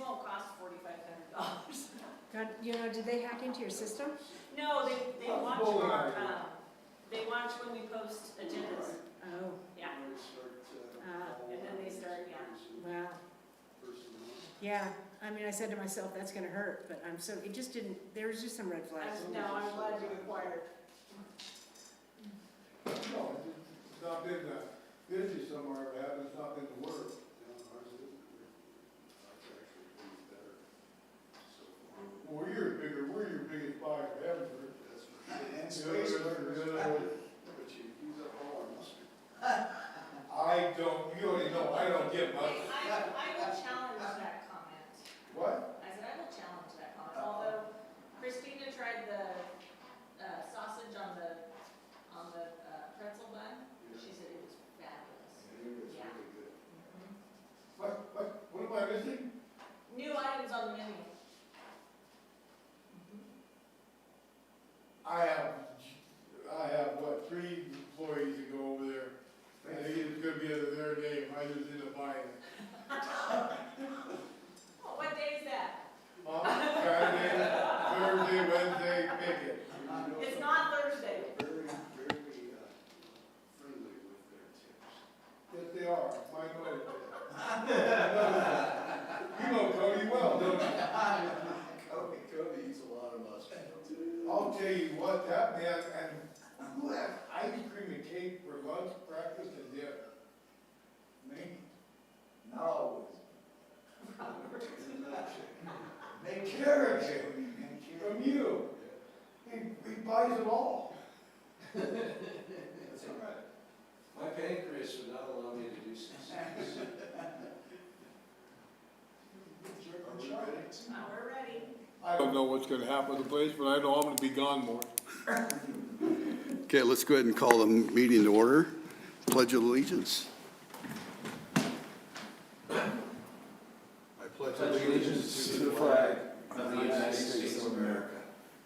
won't cost $4,500. God, you know, did they hack into your system? No, they watch our, they watch when we post agendas, Oh, yeah, and then they start, yeah. wow. Yeah, I mean, I said to myself, that's gonna hurt, but I'm so, it just didn't, there was just some red flags. No, I'm glad you inquired. No, it's not been busy somewhere, it happens, it's not been the work. Well, we're your biggest buyer, Evansville. And space workers. But you use up all our mustard. I don't, you already know, I don't get much. I will challenge that comment. What? I said I will challenge that comment, although Christina tried the sausage on the pretzel bun, she said it was fabulous. Yeah. Mhm. What am I missing? New items on the menu. I have, what, 3 employees that go over there. I think it's gonna be under their name, I just end up buying it. Oh, what day is that? Saturday, Thursday, Wednesday, pick it. It's not Thursday. Very, very friendly with their tips. Yes, they are, mine know it. You know Cody well, don't you? Cody eats a lot of mustard. I'll tell you what, that man, and who has ice cream and cake for lunch, breakfast, and dinner? Me? No. Make carrot cake from you. He buys it all. That's all right. My pancreas would not allow me to do some. Are we ready? We're ready. I don't know what's gonna happen with the place, but I know I'm gonna be gone more. Okay, let's go ahead and call the meeting to order. Pledge of allegiance. I pledge allegiance to the flag of the United States of America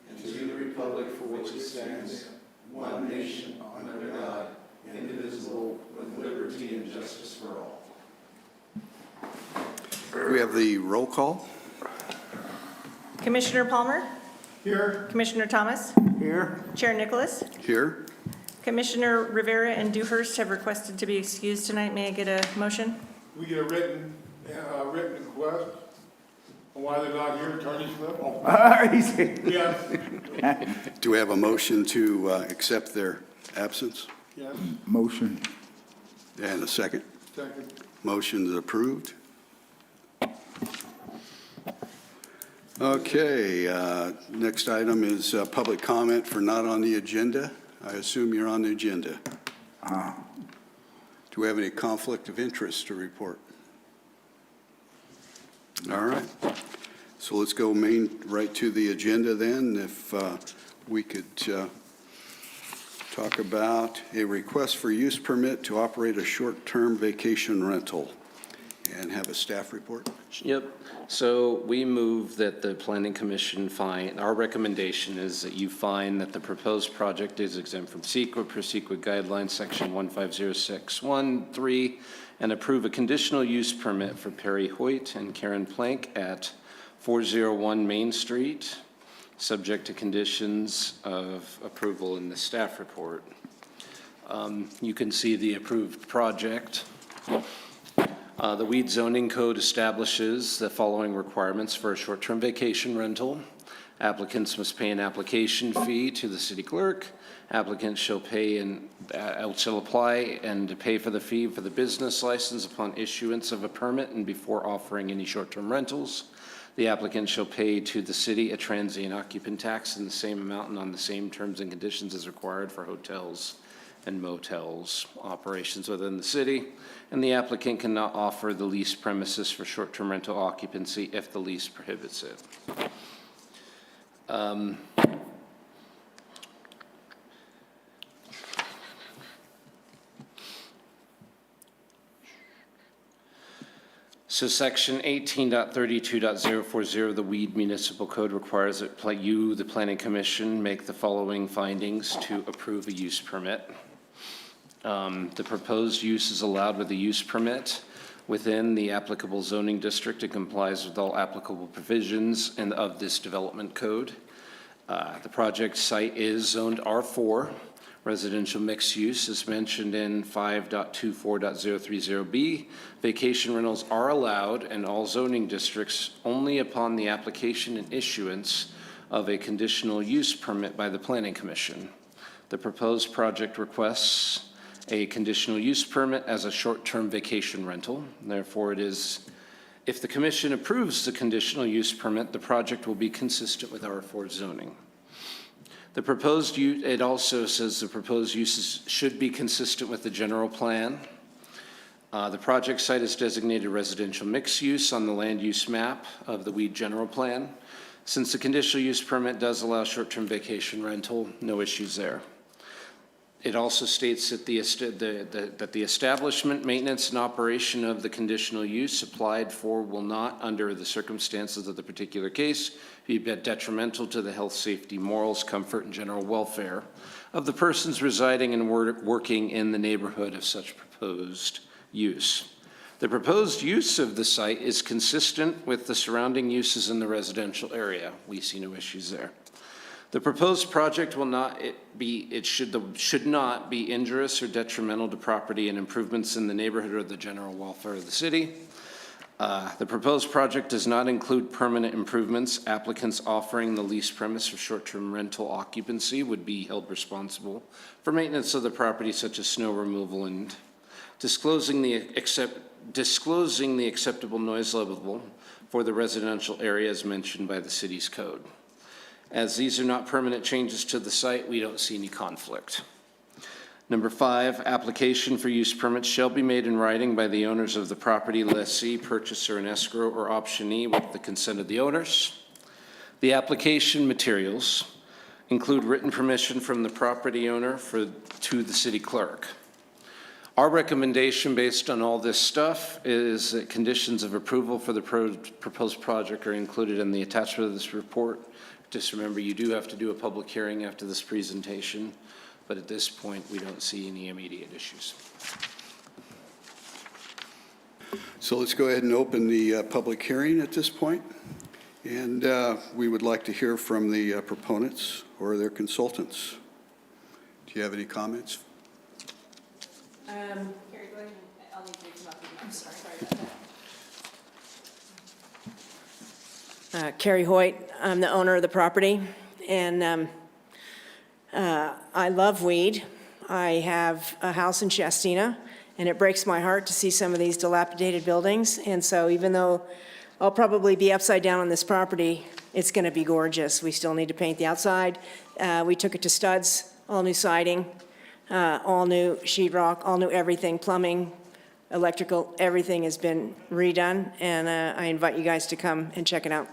and to the republic for which it stands, one nation, under God, indivisible, with liberty and justice for all. We have the roll call. Commissioner Palmer, Here? Commissioner Thomas, Here. Chair Nicholas, Here. Commissioner Rivera and Dewhurst have requested to be excused tonight. May I get a motion? We get a written request on why they're not here, attorney slip. Yes, Do we have a motion to accept their absence? yes, Motion. And a second? second. Motion is approved. Okay, next item is public comment for not on the agenda. I assume you're on the agenda. Do we have any conflict of interest to report? All right. So let's go right to the agenda then. If we could talk about a request for use permit to operate a short-term vacation rental and have a staff report. Yep. So we move that the Planning Commission find, our recommendation is that you find that the proposed project is exempt from CEQA per CEQA guidelines, section 15061-3, and approve a conditional use permit for Perry Hoyt and Karen Plank at 401 Main Street, subject to conditions of approval in the staff report. You can see the approved project. The Weed Zoning Code establishes the following requirements for a short-term vacation rental. Applicants must pay an application fee to the city clerk. Applicants shall apply and pay for the fee for the business license upon issuance of a permit and before offering any short-term rentals. The applicant shall pay to the city a transient occupant tax in the same amount and on the same terms and conditions as required for hotels and motels operations within the city, and the applicant cannot offer the leased premises for short-term rental occupancy if the lease prohibits it. So section 18.32.040 of the Weed Municipal Code requires that you, the Planning Commission, make the following findings to approve a use permit. The proposed use is allowed with a use permit within the applicable zoning district and complies with all applicable provisions and of this development code. The project site is zoned R4, residential mixed use, as mentioned in 5.24.030B. Vacation rentals are allowed in all zoning districts only upon the application and issuance of a conditional use permit by the Planning Commission. The proposed project requests a conditional use permit as a short-term vacation rental. Therefore, if the commission approves the conditional use permit, the project will be consistent with R4 zoning. The proposed use, it also says the proposed uses should be consistent with the general plan. The project site is designated residential mixed use on the land use map of the Weed General Plan. Since the conditional use permit does allow short-term vacation rental, no issues there. It also states that the establishment, maintenance, and operation of the conditional use applied for will not, under the circumstances of the particular case, be detrimental to the health, safety, morals, comfort, and general welfare of the persons residing and working in the neighborhood of such proposed use. The proposed use of the site is consistent with the surrounding uses in the residential area. We see no issues there. The proposed project will not should not be injurious or detrimental to property and improvements in the neighborhood or the general welfare of the city. The proposed project does not include permanent improvements. Applicants offering the lease premise for short-term rental occupancy would be held responsible for maintenance of the property, such as snow removal and disclosing the acceptable noise level for the residential area as mentioned by the city's code. As these are not permanent changes to the site, we don't see any conflict. Number 5, application for use permits shall be made in writing by the owners of the property, lessee, purchaser, and escrow, or optionee with the consent of the owners. The application materials include written permission from the property owner to the city clerk. Our recommendation based on all this stuff is that conditions of approval for the proposed project are included in the attachment of this report. Just remember, you do have to do a public hearing after this presentation, but at this point, we don't see any immediate issues. So let's go ahead and open the public hearing at this point. And we would like to hear from the proponents or their consultants. Do you have any comments? Carrie, go ahead, I'll need you to come up with I'm sorry. Carrie Hoyt, I'm the owner of the property, and I love weed. I have a house in Shastina, and it breaks my heart to see some of these dilapidated buildings, and so even though I'll probably be upside down on this property, it's going to be gorgeous. We still need to paint the outside. We took it to studs, all new siding, all new sheetrock, all new everything, plumbing, electrical, everything has been redone, and I invite you guys to come and check it out.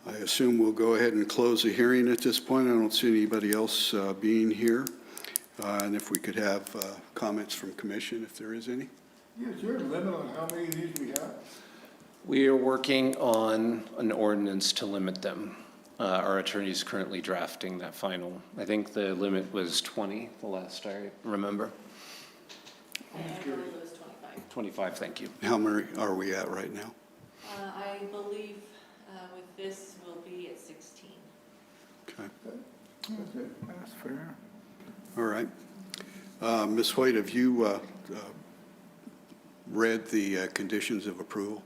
I assume we'll go ahead and close the hearing at this point. I don't see anybody else being here. And if we could have comments from commission, if there is any. Yeah, is there a limit on how many of these we have? We are working on an ordinance to limit them. Our attorney is currently drafting that final. I think the limit was 20, the last I remember. I believe it was 25. 25, thank you. How many are we at right now? I believe with this, we'll be at 16. Okay, That's fair. all right. Ms. Hoyt, have you read the conditions of approval?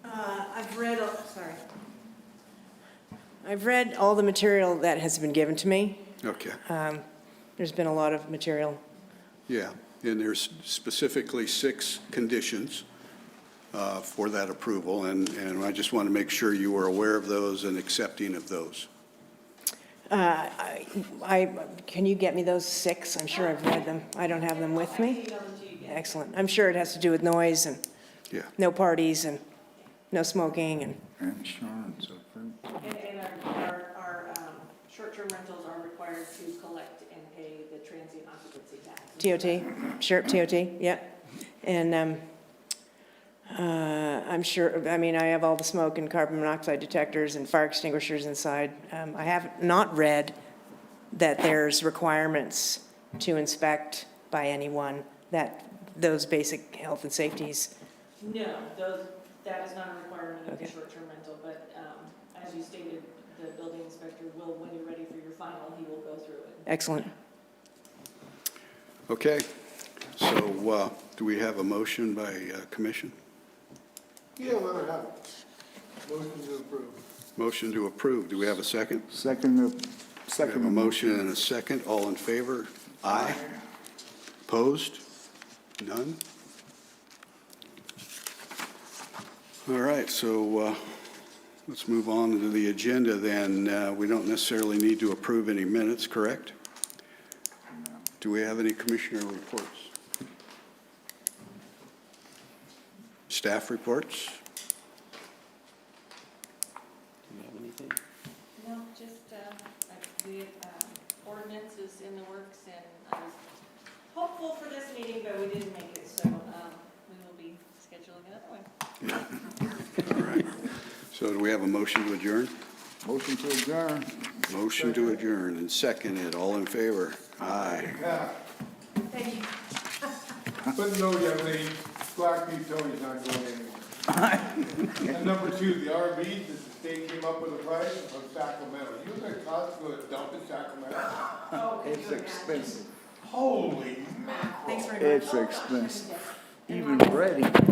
I've read all the material that has been given to me. Okay, There's been a lot of material. yeah. And there's specifically 6 conditions for that approval, and I just want to make sure you were aware of those and accepting of those. Can you get me those 6? I'm sure I've read them. I don't have them with me. Excellent. I'm sure it has to do with noise and Yeah. no parties and no smoking and. Insurance. And our short-term rentals are required to collect and pay the transient occupancy tax. TOT, sure, TOT, yeah. And I'm sure, I mean, I have all the smoke and carbon monoxide detectors and fire extinguishers inside. I have not read that there's requirements to inspect by anyone, that those basic health and safeties. No, that is not a requirement of the Okay. short-term rental, but as you stated, the building inspector will, when you're ready for your final, he will go through it. Excellent. Okay, so do we have a motion by commission? Yeah, let her have it. Motion to approve. Motion to approve. Do we have a second? Second, We have a motion and a second. All in favor? Aye. Opposed? None? All right, so let's move on to the agenda then. We don't necessarily need to approve any minutes, correct? Do we have any commissioner reports? Staff reports? Do you have anything? No, just, the ordinance is in the works, and I was hopeful for this meeting, but we didn't make it, so we will be scheduling another one. All right. So do we have a motion to adjourn? motion to adjourn. Motion to adjourn and seconded. All in favor? Aye. Yeah. Thank you. But no, young lady, Black Beef Tony's not going anywhere. And number two, the RVs that the state came up with a price of Sacramento. You know what it costs to go to dump in Sacramento? It's expensive. Holy mackerel. Thanks very much. It's expensive. Even ready.